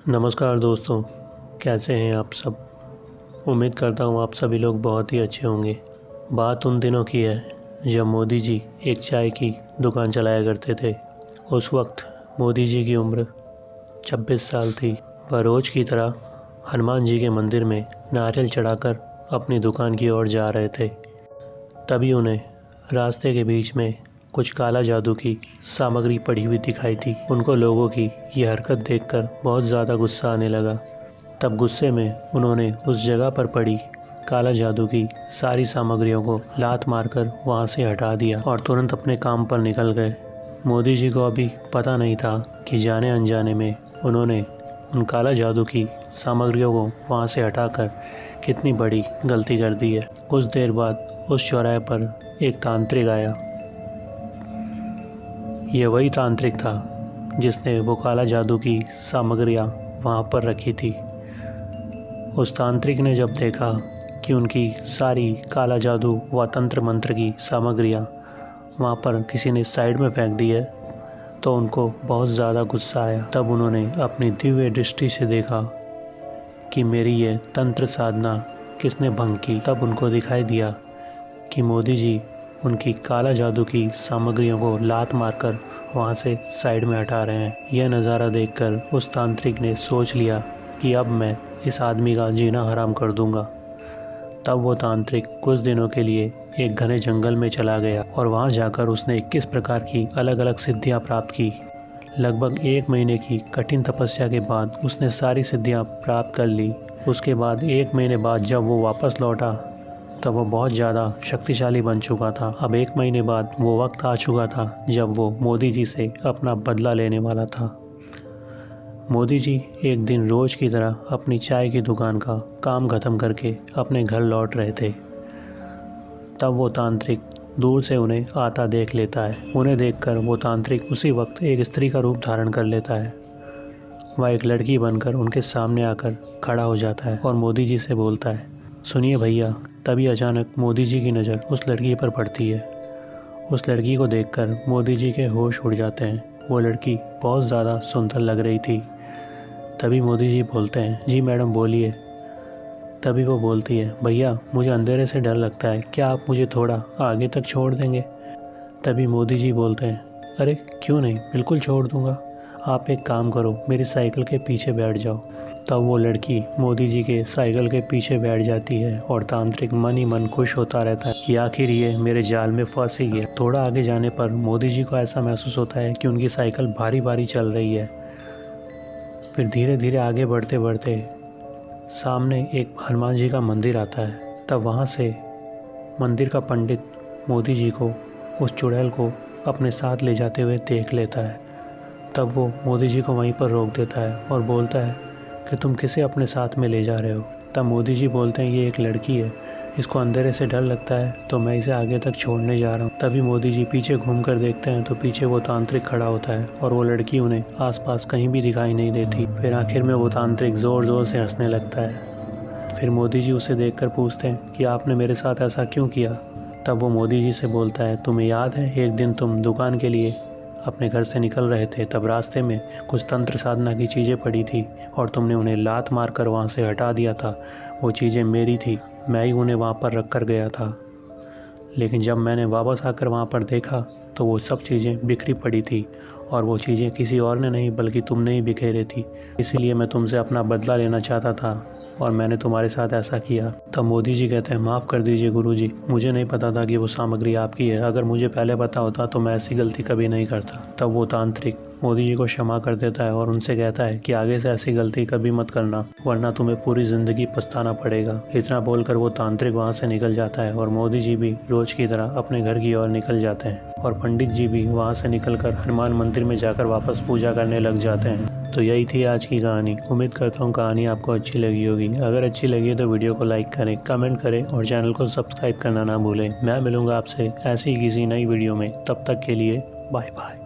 नमस्कार दोस्तों, कैसे हैं आप सब। उम्मीद करता हूँ आप सभी लोग बहुत ही अच्छे होंगे। बात उन दिनों की है जब मोदी जी एक चाय की दुकान चलाया करते थे। उस वक्त मोदी जी की उम्र 26 साल थी। वह रोज़ की तरह हनुमान जी के मंदिर में नारियल चढ़ाकर अपनी दुकान की ओर जा रहे थे। तभी उन्हें रास्ते के बीच में कुछ काला जादू की सामग्री पड़ी हुई दिखाई थी। उनको लोगों की ये हरकत देखकर बहुत ज़्यादा गुस्सा आने लगा। तब गुस्से में उन्होंने उस जगह पर पड़ी काला जादू की सारी सामग्रियों को लात मारकर वहाँ से हटा दिया और तुरंत अपने काम पर निकल गए। मोदी जी को अभी पता नहीं था कि जाने अनजाने में उन्होंने उन काला जादू की सामग्रियों को वहाँ से हटाकर कितनी बड़ी गलती कर दी है। कुछ देर बाद उस चौराहे पर एक तांत्रिक आया। ये वही तांत्रिक था जिसने वो काला जादू की सामग्रियाँ वहाँ पर रखी थी। उस तांत्रिक ने जब देखा कि उनकी सारी काला जादू व तंत्र मंत्र की सामग्रियाँ वहाँ पर किसी ने साइड में फेंक दी है, तो उनको बहुत ज़्यादा गुस्सा आया। तब उन्होंने अपनी दिव्य दृष्टि से देखा कि मेरी ये तंत्र साधना किसने भंग की। तब उनको दिखाई दिया कि मोदी जी उनकी काला जादू की सामग्रियों को लात मारकर वहाँ से साइड में हटा रहे हैं। यह नज़ारा देखकर उस तांत्रिक ने सोच लिया कि अब मैं इस आदमी का जीना हराम कर दूंगा। तब वो तांत्रिक कुछ दिनों के लिए एक घने जंगल में चला गया और वहाँ जाकर उसने 21 प्रकार की अलग अलग सिद्धियाँ प्राप्त की। लगभग 1 महीने की कठिन तपस्या के बाद उसने सारी सिद्धियाँ प्राप्त कर ली। उसके बाद 1 महीने बाद जब वो वापस लौटा तब वो बहुत ज़्यादा शक्तिशाली बन चुका था। अब 1 महीने बाद वो वक्त आ चुका था जब वो मोदी जी से अपना बदला लेने वाला था। मोदी जी एक दिन रोज़ की तरह अपनी चाय की दुकान का काम ख़त्म करके अपने घर लौट रहे थे। तब वो तांत्रिक दूर से उन्हें आता देख लेता है। उन्हें देखकर वो तांत्रिक उसी वक्त एक स्त्री का रूप धारण कर लेता है। वह एक लड़की बनकर उनके सामने आकर खड़ा हो जाता है और मोदी जी से बोलता है, सुनिए भैया। तभी अचानक मोदी जी की नज़र उस लड़की पर पड़ती है। उस लड़की को देखकर मोदी जी के होश उड़ जाते हैं। वो लड़की बहुत ज़्यादा सुंदर लग रही थी। तभी मोदी जी बोलते हैं, जी मैडम बोलिए। तभी वो बोलती है, भैया मुझे अंधेरे से डर लगता है, क्या आप मुझे थोड़ा आगे तक छोड़ देंगे। तभी मोदी जी बोलते हैं, अरे क्यों नहीं, बिल्कुल छोड़ दूँगा। आप एक काम करो, मेरी साइकिल के पीछे बैठ जाओ। तब वो लड़की मोदी जी के साइकिल के पीछे बैठ जाती है और तांत्रिक मन ही मन खुश होता रहता है कि आखिर ये मेरे जाल में फंस ही गया। थोड़ा आगे जाने पर मोदी जी को ऐसा महसूस होता है कि उनकी साइकिल भारी भारी चल रही है। फिर धीरे धीरे आगे बढ़ते बढ़ते सामने एक हनुमान जी का मंदिर आता है। तब वहाँ से मंदिर का पंडित मोदी जी को, उस चुड़ैल को अपने साथ ले जाते हुए देख लेता है। तब वो मोदी जी को वहीं पर रोक देता है और बोलता है कि तुम किसे अपने साथ में ले जा रहे हो। तब मोदी जी बोलते हैं, ये एक लड़की है, इसको अंधेरे से डर लगता है तो मैं इसे आगे तक छोड़ने जा रहा हूँ। तभी मोदी जी पीछे घूमकर देखते हैं तो पीछे वो तांत्रिक खड़ा होता है और वो लड़की उन्हें आसपास कहीं भी दिखाई नहीं देती। फिर आखिर में वो तांत्रिक ज़ोर ज़ोर से हंसने लगता है। फिर मोदी जी उसे देखकर पूछते हैं कि आपने मेरे साथ ऐसा क्यों किया। तब वो मोदी जी से बोलता है, तुम्हें याद है एक दिन तुम दुकान के लिए अपने घर से निकल रहे थे, तब रास्ते में कुछ तंत्र साधना की चीज़ें पड़ी थी और तुमने उन्हें लात मारकर वहाँ से हटा दिया था। वो चीज़ें मेरी थी, मैं ही उन्हें वहाँ पर रख कर गया था। लेकिन जब मैंने वापस आकर वहाँ पर देखा तो वो सब चीज़ें बिखरी पड़ी थी और वो चीज़ें किसी और ने नहीं बल्कि तुमने ही बिखेरी थी। इसीलिए मैं तुमसे अपना बदला लेना चाहता था और मैंने तुम्हारे साथ ऐसा किया। तब मोदी जी कहते हैं, माफ़ कर दीजिए गुरुजी, मुझे नहीं पता था कि वो सामग्री आपकी है। अगर मुझे पहले पता होता तो मैं ऐसी गलती कभी नहीं करता। तब वो तांत्रिक मोदी जी को क्षमा कर देता है और उनसे कहता है कि आगे से ऐसी गलती कभी मत करना, वरना तुम्हें पूरी ज़िंदगी पछताना पड़ेगा। इतना बोलकर वो तांत्रिक वहाँ से निकल जाता है और मोदी जी भी रोज़ की तरह अपने घर की ओर निकल जाते हैं और पंडित जी भी वहाँ से निकलकर हनुमान मंदिर में जाकर वापस पूजा करने लग जाते हैं। तो यही थी आज की कहानी। उम्मीद करता हूँ कहानी आपको अच्छी लगी होगी। अगर अच्छी लगी है तो वीडियो को लाइक करें, कमेंट करें और चैनल को सब्सक्राइब करना ना भूलें। मैं मिलूँगा आपसे ऐसी किसी नई वीडियो में। तब तक के लिए बाय बाय।